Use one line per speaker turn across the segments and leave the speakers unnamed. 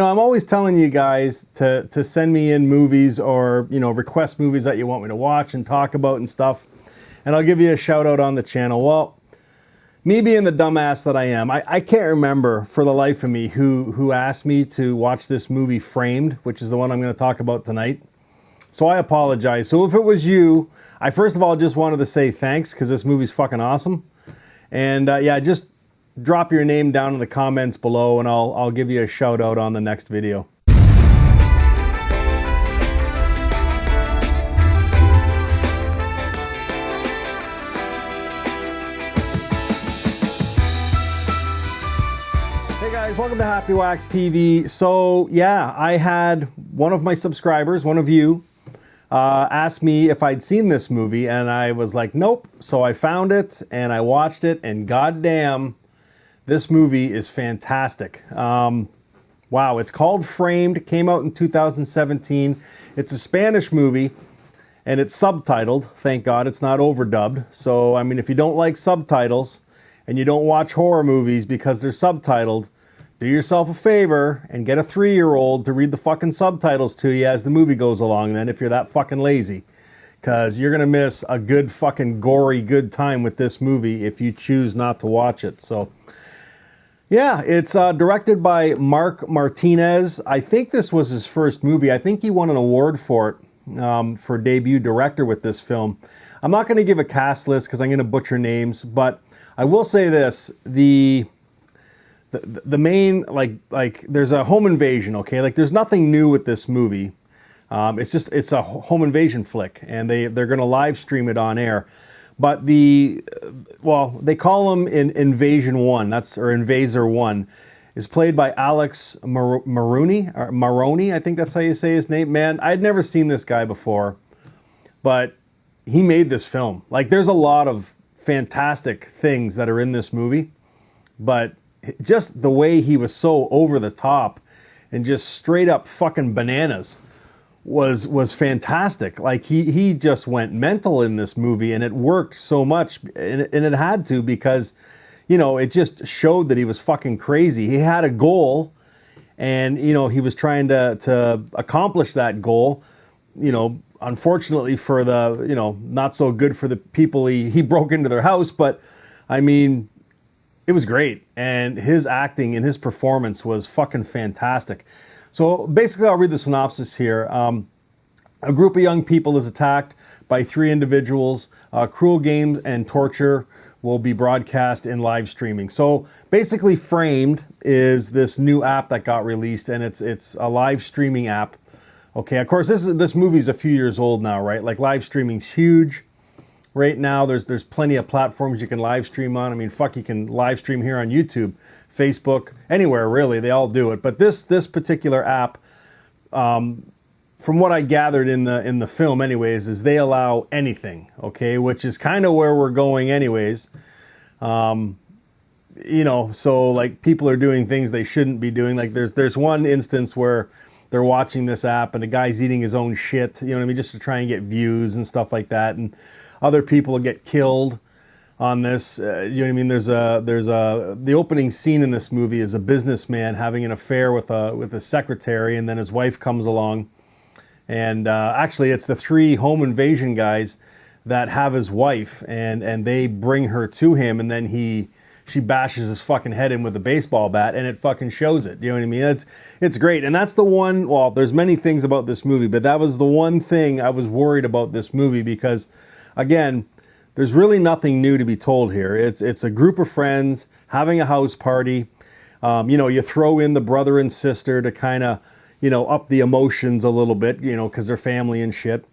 I'm always telling you guys to send me in movies or, request movies that you want me to watch and talk about and stuff. And I'll give you a shout out on the channel. Well, me being the dumbass that I am, I can't remember for the life of me who asked me to watch this movie Framed, which is the one I'm going to talk about tonight. So I apologize. So if it was you, I first of all just wanted to say thanks because this movie's fucking awesome. And yeah, just drop your name down in the comments below and I'll give you a shout out on the next video. Hey guys, welcome to Happywax TV. So yeah, I had one of my subscribers, one of you, asked me if I'd seen this movie and I was like, nope. So I found it and I watched it and goddamn, this movie is fantastic. Wow, it's called Framed. It came out in 2017. It's a Spanish movie and it's subtitled. Thank God it's not overdubbed. So, I mean, if you don't like subtitles and you don't watch horror movies because they're subtitled, do yourself a favor and get a 3-year-old to read the fucking subtitles to you as the movie goes along then if you're that fucking lazy. Because you're going to miss a good fucking gory good time with this movie if you choose not to watch it. So, yeah, it's directed by Mark Martinez. I think this was his first movie. I think he won an award for it, for debut director with this film. I'm not going to give a cast list because I'm going to butcher names, but I will say this. The main, like there's a home invasion, okay? Like there's nothing new with this movie. It's a home invasion flick and they're going to live stream it on air. But they call him Invasion 1, or Invaser 1, is played by Alex Maroni, I think that's how you say his name. Man, I'd never seen this guy before, but he made this film. Like there's a lot of fantastic things that are in this movie, but just the way he was so over the top and just straight up fucking bananas was fantastic. Like he just went mental in this movie and it worked so much and it had to because, it just showed that he was fucking crazy. He had a goal and, he was trying to accomplish that goal, unfortunately for the, not so good for the people he broke into their house. But I mean, it was great. And his acting and his performance was fucking fantastic. So basically, I'll read the synopsis here. A group of young people is attacked by 3 individuals. Cruel games and torture will be broadcast in live streaming. So basically, Framed is this new app that got released, and it's a live streaming app. Okay, of course, this movie's a few years old now, right? Like live streaming's huge. Right now, there's plenty of platforms you can live stream on. I mean, fuck, you can live stream here on YouTube, Facebook, anywhere really. They all do it. But this particular app, from what I gathered in the film, anyways, is they allow anything. Okay, which is kind of where we're going, anyways. So like people are doing things they shouldn't be doing. Like there's one instance where they're watching this app and a guy's eating his own shit. You know what I mean, just to try and get views and stuff like that. And other people get killed on this. You know what I mean? The opening scene in this movie is a businessman having an affair with a secretary, and then his wife comes along. And actually, it's the 3 home invasion guys that have his wife, and they bring her to him, and then she bashes his fucking head in with a baseball bat, and it fucking shows it. You know what I mean? It's great. And that's the one, well, there's many things about this movie, but that was the one thing I was worried about this movie because, again, there's really nothing new to be told here. It's a group of friends having a house party. You throw in the brother and sister to kind of, up the emotions a little bit, because they're family and shit.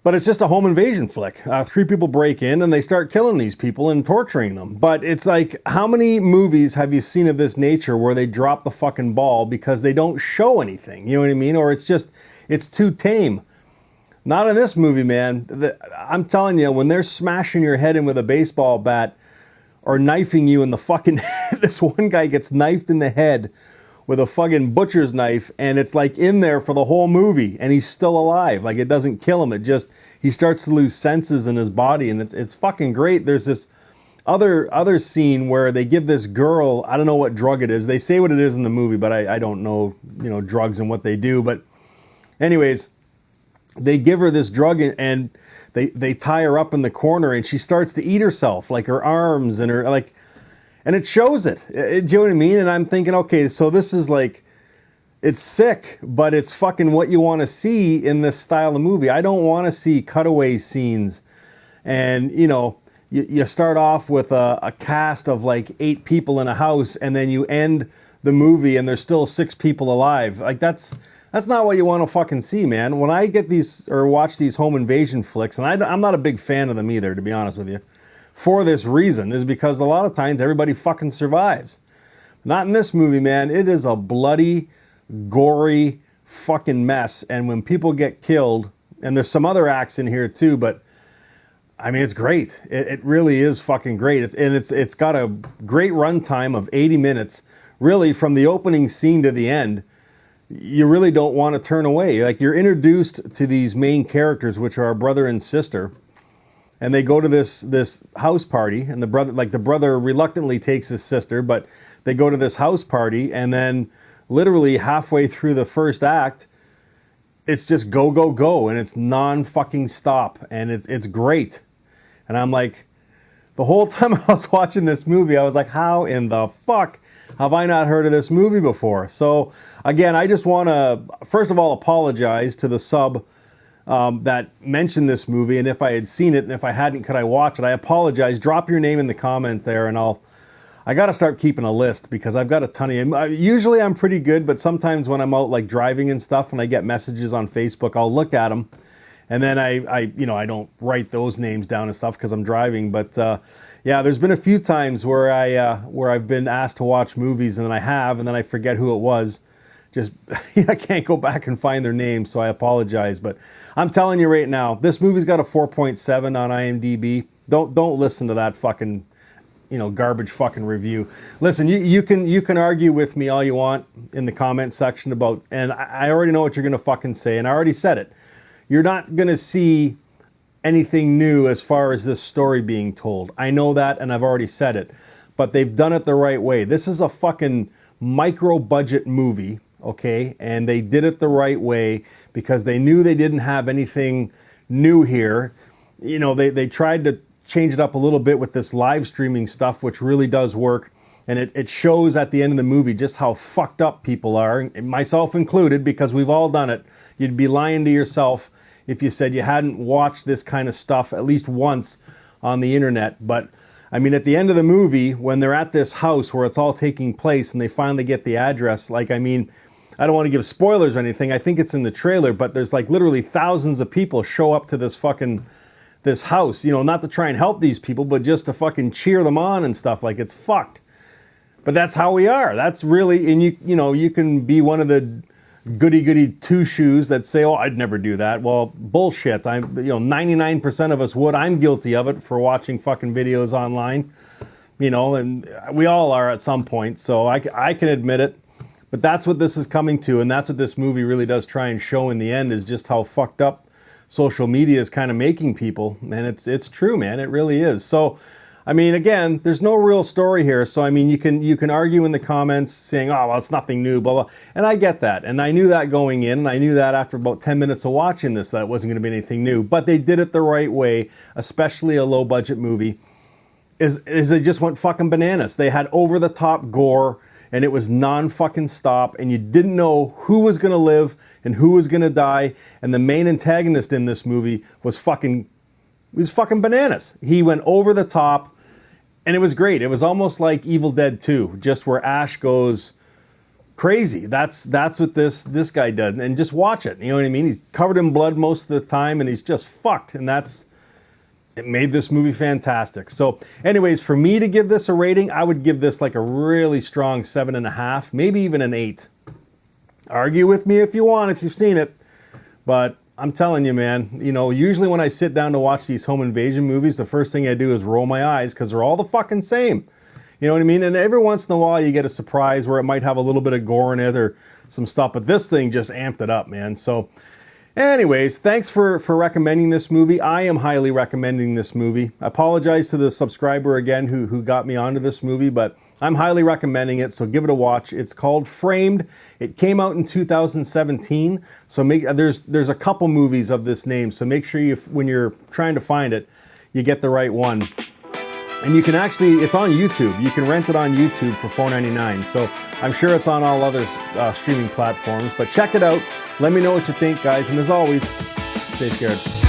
But it's just a home invasion flick. 3 people break in and they start killing these people and torturing them. But it's like, how many movies have you seen of this nature where they drop the fucking ball because they don't show anything? You know what I mean? Or it's too tame. Not in this movie, man. I'm telling you, when they're smashing your head in with a baseball bat or knifing you in the fucking... This one guy gets knifed in the head with a fucking butcher's knife, and it's like in there for the whole movie, and he's still alive. Like, it doesn't kill him. He starts to lose senses in his body, and it's fucking great. There's this other scene where they give this girl, I don't know what drug it is. They say what it is in the movie, but I don't know, drugs and what they do. But anyways, they give her this drug and they tie her up in the corner and she starts to eat herself, like her arms and her like, and it shows it. Do you know what I mean? And I'm thinking, okay, so this is like, it's sick, but it's fucking what you want to see in this style of movie. I don't want to see cutaway scenes and, you start off with a cast of like 8 people in a house and then you end the movie and there's still 6 people alive. Like that's not what you want to fucking see, man. When I get these or watch these home invasion flicks, and I'm not a big fan of them either, to be honest with you, for this reason, is because a lot of times everybody fucking survives. Not in this movie, man. It is a bloody, gory fucking mess. And when people get killed, and there's some other acts in here too, but I mean, it's great. It really is fucking great. It's got a great runtime of 80 minutes. Really, from the opening scene to the end, you really don't want to turn away. Like, you're introduced to these main characters, which are a brother and sister, and they go to this house party, and the brother reluctantly takes his sister, but they go to this house party, and then literally halfway through the first act, it's just go, go, go, and it's non-fucking stop, and it's great. And I'm like, the whole time I was watching this movie, I was like, how in the fuck have I not heard of this movie before? So again, I just want to, first of all, apologize to the sub that mentioned this movie, and if I had seen it, and if I hadn't, could I watch it? I apologize. Drop your name in the comment there, and I got to start keeping a list because I've got a ton of, usually I'm pretty good, but sometimes when I'm out like driving and stuff, and I get messages on Facebook, I'll look at them. And then I don't write those names down and stuff because I'm driving. But yeah, there's been a few times where I've been asked to watch movies and then I have, and then I forget who it was. Just I can't go back and find their names, so I apologize. But I'm telling you right now, this movie's got a 4.7 on IMDb. Don't listen to that fucking garbage fucking review. Listen, you can argue with me all you want in the comment section about, and I already know what you're gonna fucking say, and I already said it. You're not going to see anything new as far as this story being told. I know that, and I've already said it. But they've done it the right way. This is a fucking micro-budget movie, okay? And they did it the right way because they knew they didn't have anything new here. They tried to change it up a little bit with this live streaming stuff, which really does work. And it shows at the end of the movie just how fucked up people are, myself included, because we've all done it. You'd be lying to yourself if you said you hadn't watched this kind of stuff at least once on the internet. But I mean, at the end of the movie, when they're at this house where it's all taking place and they finally get the address, I don't want to give spoilers or anything. I think it's in the trailer, but there's like literally thousands of people show up to this house, not to try and help these people, but just to fucking cheer them on and stuff. Like, it's fucked. But that's how we are. That's really, and you can be one of the goody two shoes that say, oh, I'd never do that. Well, bullshit. 99% of us would. I'm guilty of it for watching fucking videos online, and we all are at some point. So I can admit it. But that's what this is coming to, and that's what this movie really does try and show in the end, is just how fucked up social media is kind of making people. And it's true, man. It really is. So, I mean, again, there's no real story here. So, I mean, you can argue in the comments saying, oh, well, it's nothing new, blah, blah. And I get that. And I knew that going in. And I knew that after about 10 minutes of watching this, that it wasn't going to be anything new. But they did it the right way, especially a low-budget movie, is they just went fucking bananas. They had over-the-top gore, and it was non-fucking stop, and you didn't know who was going to live and who was going to die. And the main antagonist in this movie was fucking bananas. He went over the top, and it was great. It was almost like Evil Dead 2, just where Ash goes crazy. That's what this guy did. And just watch it. You know what I mean? He's covered in blood most of the time, and he's just fucked. And it made this movie fantastic. So anyways, for me to give this a rating, I would give this like a really strong 7.5, maybe even an 8. Argue with me if you want, if you've seen it. But I'm telling you, man, usually when I sit down to watch these home invasion movies, the first thing I do is roll my eyes because they're all the fucking same. You know what I mean? And every once in a while you get a surprise where it might have a little bit of gore in it or some stuff, but this thing just amped it up, man. So Anyways, thanks for recommending this movie. I am highly recommending this movie. I apologize to the subscriber again who got me onto this movie, but I'm highly recommending it, so give it a watch. It's called Framed. It came out in 2017, so there's a couple movies of this name, so make sure when you're trying to find it, you get the right one. And you can it's on YouTube. You can rent it on YouTube for $4.99. So I'm sure it's on all other streaming platforms. But check it out. Let me know what you think, guys. And as always, stay scared.